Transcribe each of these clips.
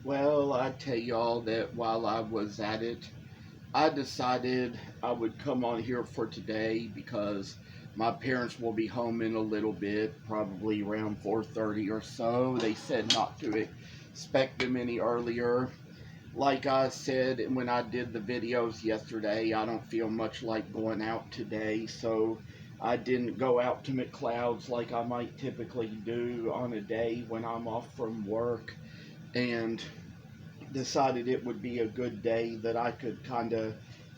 Well, I tell y'all that while I was at it, I decided I would come on here for today because my parents will be home in a little bit, probably around 4:30 or so. They said not to expect them any earlier. Like I said when I did the videos yesterday, I don't feel much like going out today, so I didn't go out to McLeod's like I might typically do on a day when I'm off from work, and decided it would be a good day that I could kind of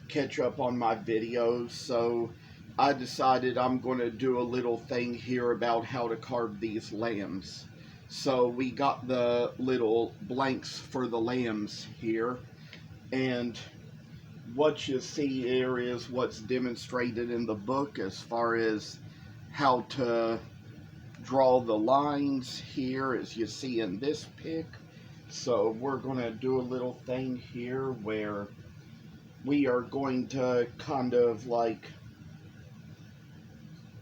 catch up on my videos. So I decided I'm going to do a little thing here about how to carve these lambs. So we got the little blanks for the lambs here, and what you see here is what's demonstrated in the book as far as how to draw the lines here, as you see in this pic. So we're going to do a little thing here where we are going to kind of like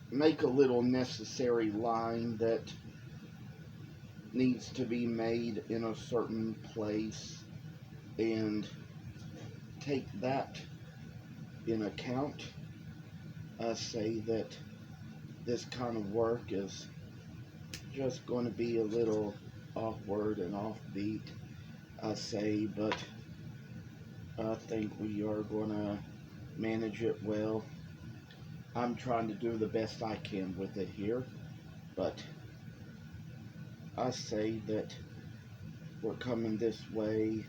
make a little necessary line that needs to be made in a certain place and take that in account. I say that this kind of work is just going to be a little awkward and offbeat, I say, but I think we are going to manage it well. I'm trying to do the best I can with it here, but I say that we're coming this way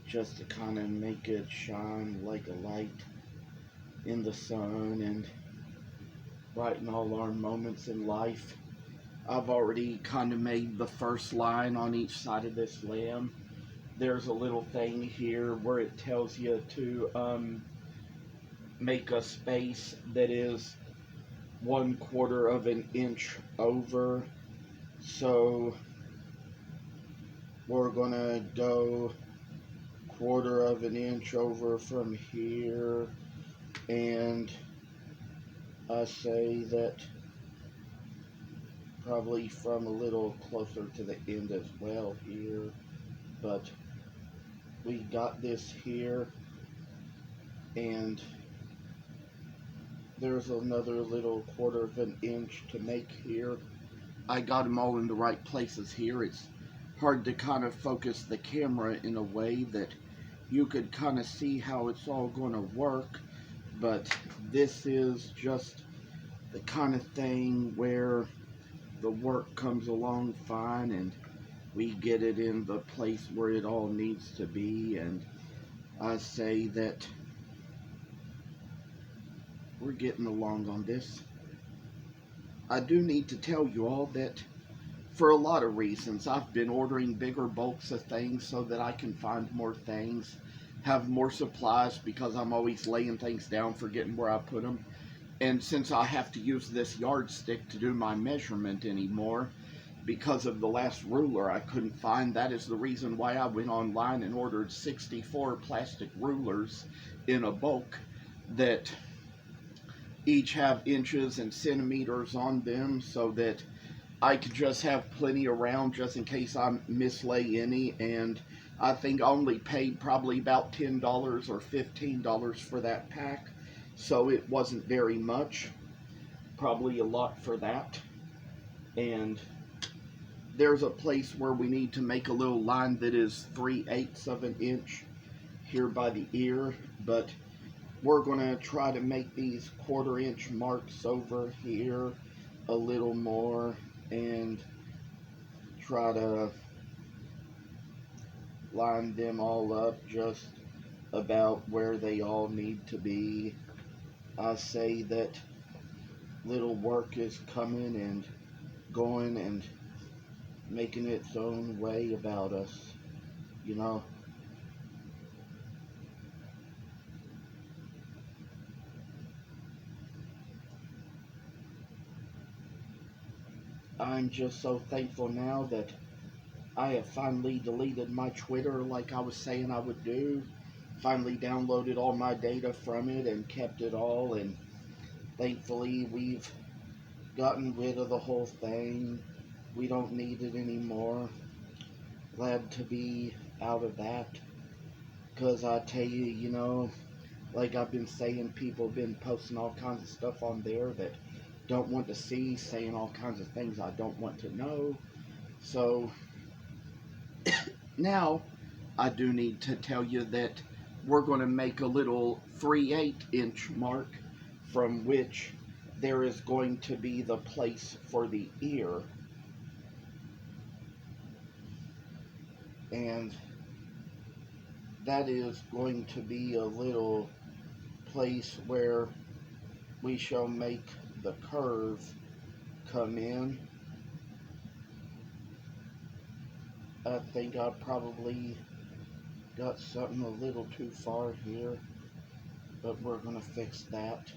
just to kind of make it shine like a light in the sun and brighten all our moments in life. I've already kind of made the first line on each side of this lamb. There's a little thing here where it tells you to make a space that is 1/4 of an inch over. So we're gonna go 1/4 of an inch over from here, and I say that probably from a little closer to the end as well here, but we got this here, and there's another little 1/4 of an inch to make here. I got them all in the right places here. It's hard to kind of focus the camera in a way that you could kind of see how it's all going to work, but this is just the kind of thing where the work comes along fine and we get it in the place where it all needs to be. And I say that we're getting along on this. I do need to tell you all that for a lot of reasons I've been ordering bigger bulks of things so that I can find more things, have more supplies, because I'm always laying things down forgetting where I put them. And since I have to use this yardstick to do my measurement anymore, because of the last ruler I couldn't find, that is the reason why I went online and ordered 64 plastic rulers in a bulk that each have inches and centimeters on them, so that I could just have plenty around just in case I mislay any. And I think I only paid probably about $10 or $15 for that pack, so it wasn't very much, probably a lot for that. And there's a place where we need to make a little line that is 3/8 of an inch here by the ear, but we're going to try to make these 1/4 inch marks over here a little more and try to line them all up just about where they all need to be. I say that little work is coming and going and making its own way about us, you know. I'm just so thankful now that I have finally deleted my Twitter like I was saying I would do. Finally downloaded all my data from it and kept it all, and thankfully we've gotten rid of the whole thing. We don't need it anymore. glad to be out of that. Because I tell you, like I've been saying, people have been posting all kinds of stuff on there that don't want to see, saying all kinds of things I don't want to know. So now I do need to tell you that we're going to make a little 3/8 inch mark from which there is going to be the place for the ear. And that is going to be a little place where we shall make the curve come in. I think I probably got something a little too far here, but we're going to fix that.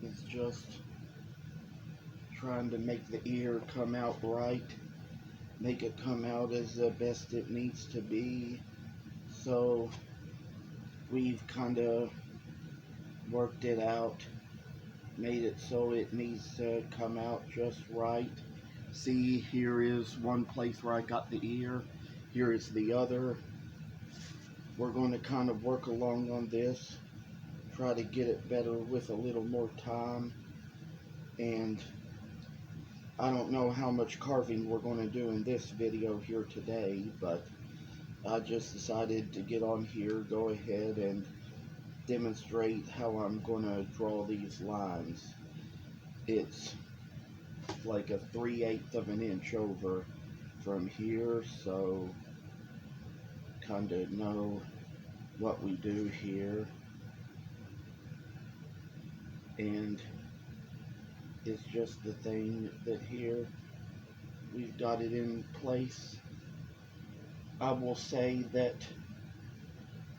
It's just trying to make the ear come out right, make it come out as the best it needs to be. So we've kind of worked it out, made it so it needs to come out just right. See, here is one place where I got the ear, here is the other. We're going to kind of work along on this, try to get it better with a little more time. And I don't know how much carving we're going to do in this video here today, but I just decided to get on here, go ahead and demonstrate how I'm going to draw these lines. It's like a 3/8 of an inch over from here, so kind of know what we do here. And it's just the thing that here we've got it in place. I will say that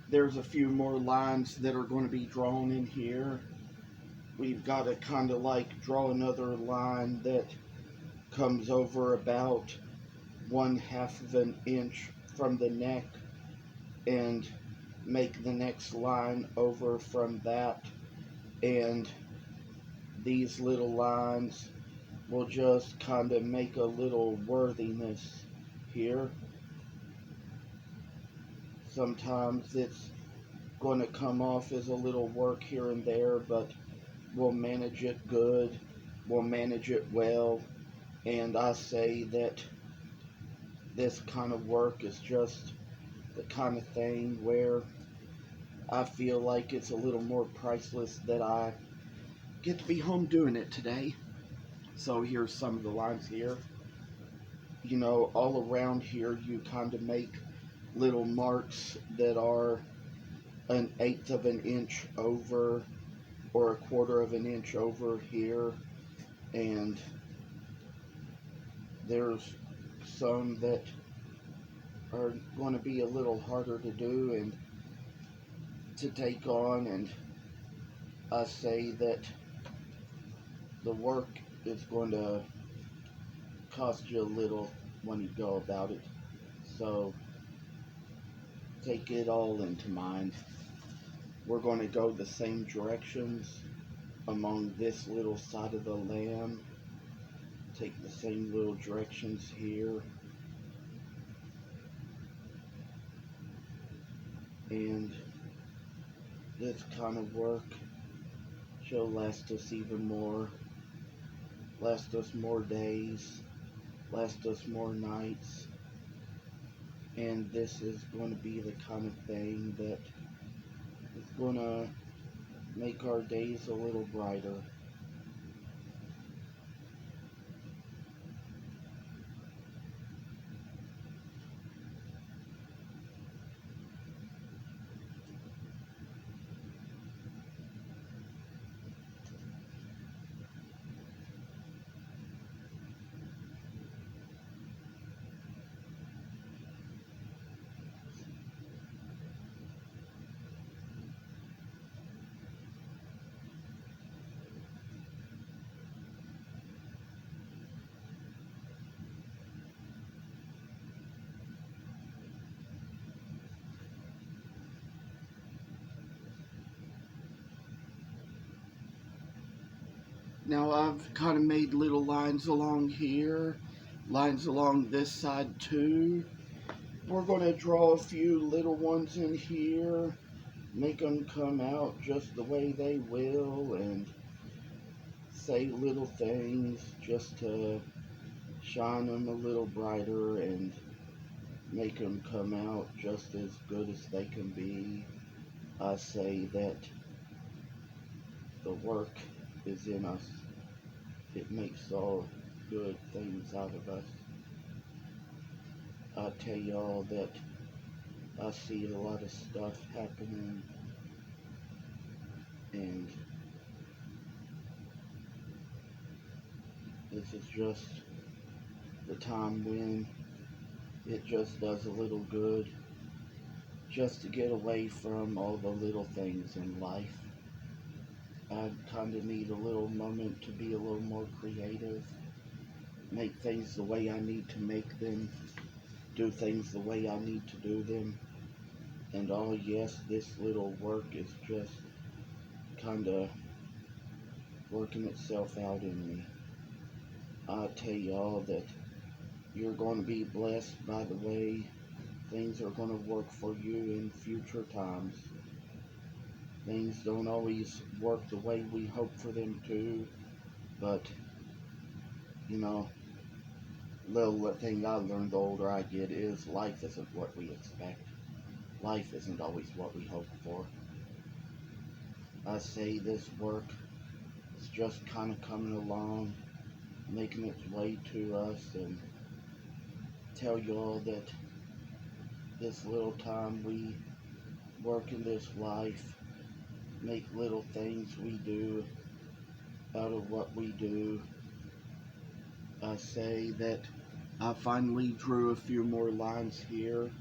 there's a few more lines that are going to be drawn in here. We've got to kind of like draw another line that comes over about 1/2 of an inch from the neck and make the next line over from that. And these little lines will just kind of make a little worthiness here. Sometimes it's going to come off as a little work here and there, but we'll manage it good, we'll manage it well. And I say that this kind of work is just the kind of thing where I feel like it's a little more priceless that I get to be home doing it today. So here's some of the lines here. All around here you kind of make little marks that are 1/8 of an inch over or 1/4 of an inch over here. And there's some that are going to be a little harder to do and to take on, and I say that the work is going to cost you a little when you go about it, so take it all into mind. We're going to go the same directions along this little side of the lamb, take the same little directions here, and this kind of work shall last us even more, last us more days, last us more nights. And this is going to be the kind of thing that is going to make our days a little brighter. Now I've kind of made little lines along here, lines along this side too. We're going to draw a few little ones in here, make them come out just the way they will, and say little things just to shine them a little brighter and make them come out just as good as they can be. I say that the work is in us. It makes all good things out of us. I tell y'all that I see a lot of stuff happening, and this is just the time when it just does a little good just to get away from all the little things in life. I kind of need a little moment to be a little more creative, make things the way I need to make them, do things the way I need to do them. And oh yes, this little work is just kind of working itself out in me. I tell y'all that you're going to be blessed by the way things are going to work for you in future times. Things don't always work the way we hope for them to, but, you know, little thing I learned the older I get is life isn't what we expect. Life isn't always what we hope for. I say this work is just kind of coming along, making its way to us, and tell y'all that this little time we work in this life, make little things we do out of what we do. I say that I finally drew a few more lines here,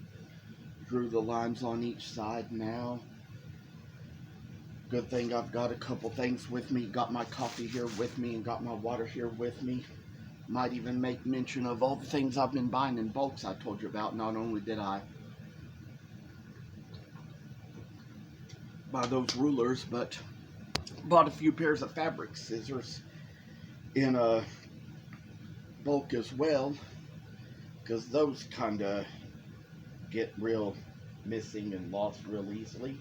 drew the lines on each side now. Good thing I've got a couple things with me, got my coffee here with me and got my water here with me. Might even make mention of all the things I've been buying in bulks I told you about. Not only did I buy those rulers, but bought a few pairs of fabric scissors in a bulk as well, because those kind of get real missing and lost real easily.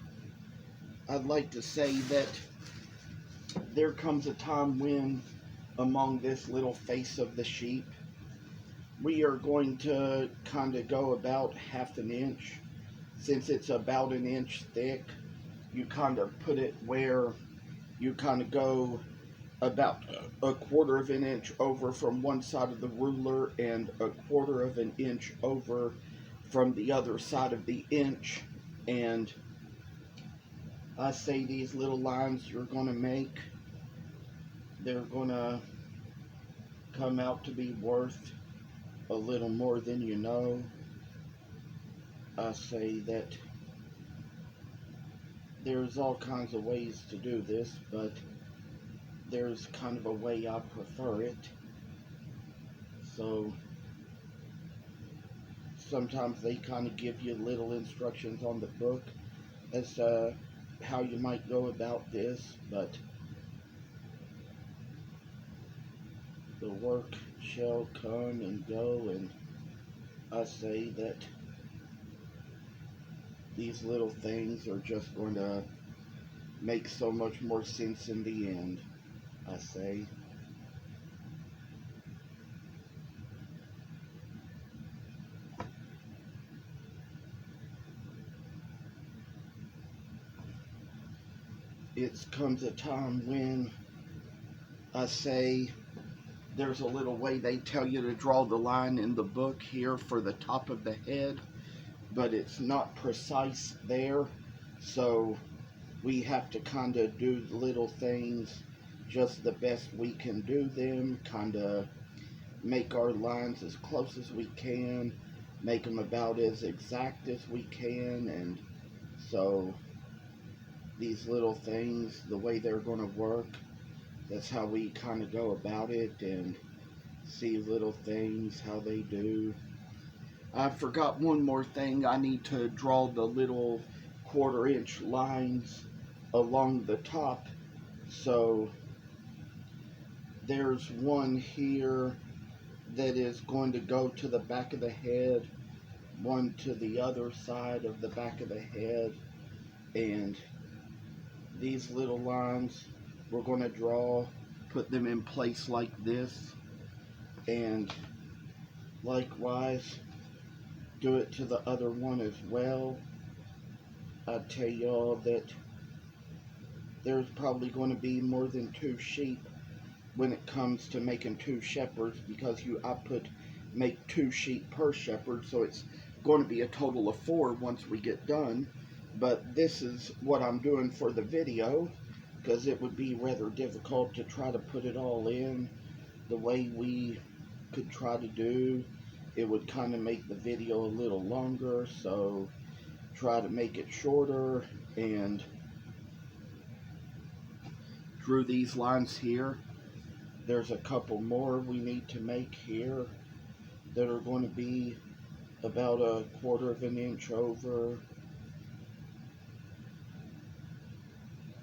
I'd like to say that there comes a time when among this little face of the sheep we are going to kind of go about half an inch. Since it's about an inch thick, you kind of put it where you kind of go about a quarter of an inch over from one side of the ruler and a quarter of an inch over from the other side of the inch. And I say these little lines you're going to make, they're going to come out to be worth a little more than you know. I say that there's all kinds of ways to do this, but there's kind of a way I prefer it. So sometimes they kind of give you little instructions on the book as to how you might go about this, but the work shall come and go, and I say that these little things are just going to make so much more sense in the end. I say it comes a time when I say there's a little way they tell you to draw the line in the book here for the top of the head, but it's not precise there, so we have to kind of do little things just the best we can do them, kind of make our lines as close as we can, make them about as exact as we can. And so these little things, the way they're going to work, that's how we kind of go about it and see little things, how they do. I forgot one more thing. I need to draw the little quarter-inch lines along the top, so There's one here that is going to go to the back of the head, one to the other side of the back of the head, and these little lines we're going to draw, put them in place like this, and likewise do it to the other one as well. I tell y'all that there's probably going to be more than 2 sheep when it comes to making 2 shepherds, because make 2 sheep per shepherd, so it's going to be a total of 4 once we get done. But this is what I'm doing for the video, because it would be rather difficult to try to put it all in the way we could try to do. It would kind of make the video a little longer, so try to make it shorter, and drew these lines here. There's a couple more we need to make here that are going to be about 1/4 of an inch over,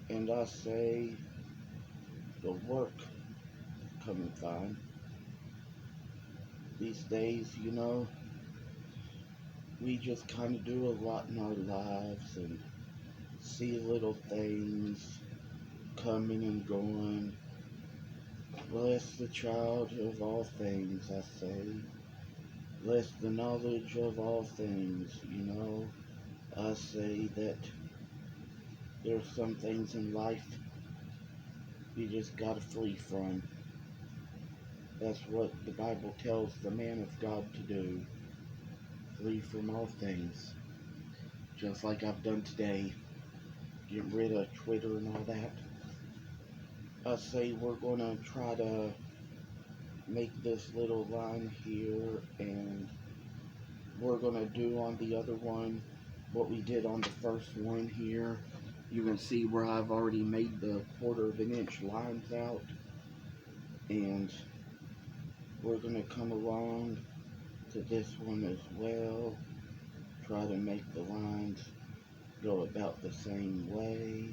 and I say the work coming fine. These days, you know, we just kind of do a lot in our lives and see little things coming and going. Bless the child of all things, I say. Bless the knowledge of all things, you know. I say that there's some things in life you just gotta flee from. That's what the Bible tells the man of God to do. Flee from all things. Just like I've done today. Get rid of Twitter and all that. I say we're gonna try to make this little line here, and we're gonna do on the other one what we did on the first one here. You can see where I've already made the 1/4 of an inch lines out, and we're gonna come along to this one as well, try to make the lines go about the same way.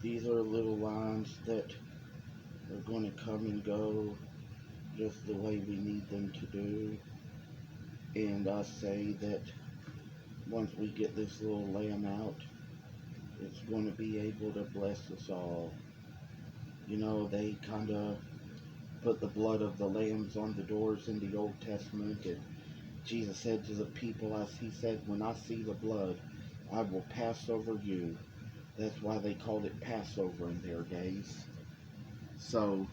These are little lines that are going to come and go just the way we need them to do. And I say that once we get this little lamb out, it's going to be able to bless us all. You know, they kind of put the blood of the lambs on the doors in the Old Testament, and Jesus said to the people, as he said, when I see the blood, I will pass over you. That's why they called it Passover in their days. So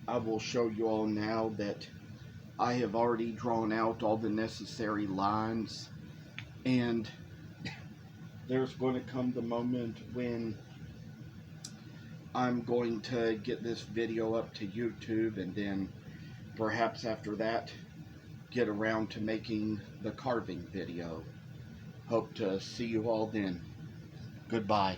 I will show you all now that I have already drawn out all the necessary lines, and there's going to come the moment when I'm going to get this video up to YouTube, and then perhaps after that get around to making the carving video. Hope to see you all then. Goodbye.